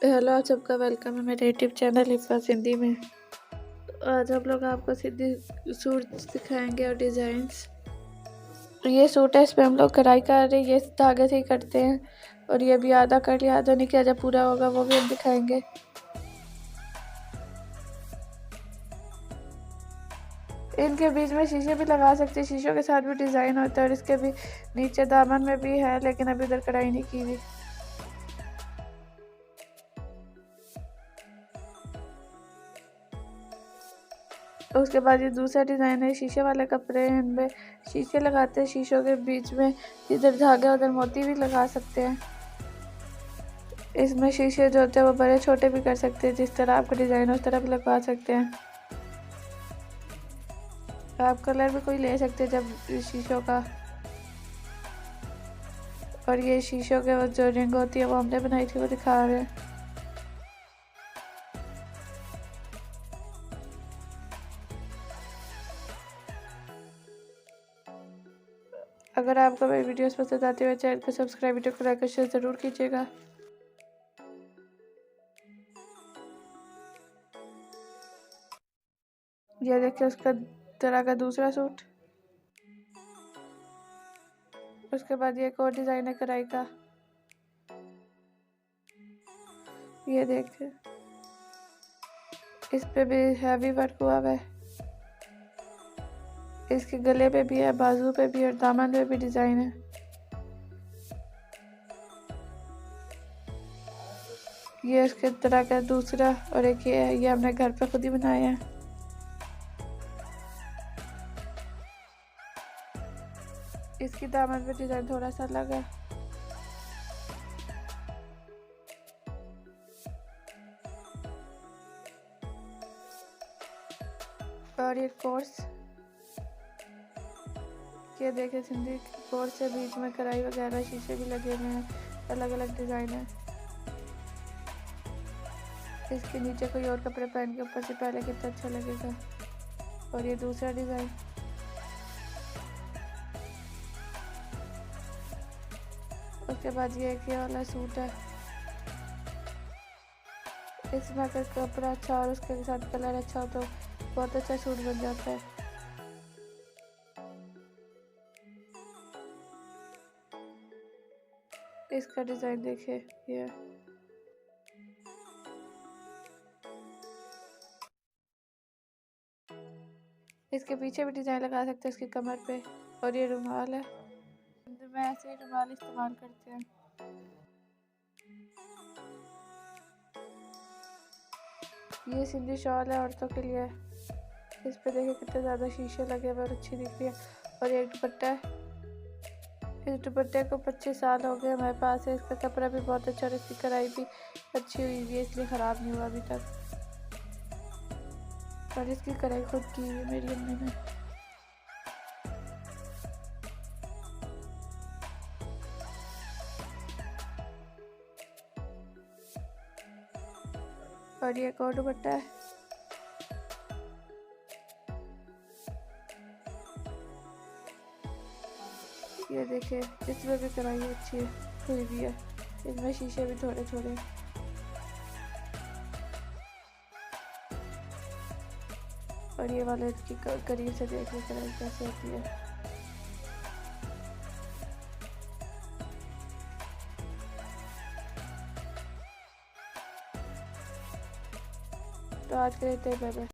Hello, आप सबका welcome है मेरे यूट्यूब चैनल हिप्पा सिंधी में। आज हम लोग आपको सिंधी सूट सिखाएंगे और डिज़ाइंस। ये सूट है, इस पे हम लोग कढ़ाई कर रहे हैं, ये धागे से ही करते हैं। और ये भी आधा कर लिया, आधा नहीं किया, जब पूरा होगा वो भी हम दिखाएंगे। इनके बीच में शीशे भी लगा सकते हैं, शीशों के साथ भी डिज़ाइन होता है। और इसके भी नीचे दामन में भी है, लेकिन अभी इधर कढ़ाई नहीं की हुई। उसके बाद ये दूसरा डिज़ाइन है, शीशे वाले कपड़े हैं, इनमें शीशे लगाते हैं। शीशों के बीच में इधर धागा उधर मोती भी लगा सकते हैं। इसमें शीशे जो होते हैं वो बड़े छोटे भी कर सकते हैं, जिस तरह आपका डिज़ाइन उस तरह भी लगवा सकते हैं। आप कलर भी कोई ले सकते हैं जब शीशों का। और ये शीशों के वो जो रिंग होती है वो हमने बनाई थी, वो दिखा रहे हैं। अगर आपको मेरी वीडियोस पसंद आती है चैनल को सब्सक्राइब, वीडियो को लाइक और शेयर ज़रूर कीजिएगा। ये देखिए उसका तरह का दूसरा सूट। उसके बाद ये एक और डिज़ाइन है कढ़ाई का, ये देखिए इस पे भी हैवी वर्क हुआ हुआ है। इसके गले पे भी है, बाजू पे भी और दामन पे भी डिज़ाइन है। ये इसके तरह का दूसरा, और एक ये है, ये हमने घर पे खुद ही बनाया है। इसकी दामन पे डिज़ाइन थोड़ा सा अलग है। और ये कोर्स, ये देखे सिंधी कोर्स से बीच में कढ़ाई वगैरह शीशे भी लगे हुए हैं, अलग अलग डिज़ाइन है। इसके नीचे कोई और कपड़े पहन के ऊपर से पहले कितना अच्छा लगेगा। और ये दूसरा डिज़ाइन, उसके बाद ये एक ये वाला सूट है। इसमें अगर कपड़ा अच्छा और उसके साथ कलर अच्छा हो तो बहुत अच्छा सूट बन जाता है। इसका डिज़ाइन देखिए, ये इसके पीछे भी डिज़ाइन लगा सकते हैं, इसकी कमर पे। और ये रुमाल है, मैं ऐसे ही रुमाल इस्तेमाल करते हैं। ये सिंधी शॉल है औरतों के लिए। इस पे देखिए कितने ज़्यादा शीशे लगे हुए और अच्छी दिख रही है। और ये एक दुपट्टा है, इस दुपट्टे को 25 साल हो गए हमारे पास है। इसका कपड़ा भी बहुत अच्छा और इसकी कढ़ाई भी अच्छी हुई है, इसलिए ख़राब नहीं हुआ अभी तक। और इसकी कढ़ाई खुद की हुई है मेरी अम्मी ने। और ये एक और दुपट्टा है, ये देखे इसमें भी कढ़ाई अच्छी है, हुई भी है। इसमें शीशे भी थोड़े थोड़े। और ये वाले इसकी करीब से देख ली कढ़ाई कैसे होती है। तो आज के लिए इतना ही, बाय बाय।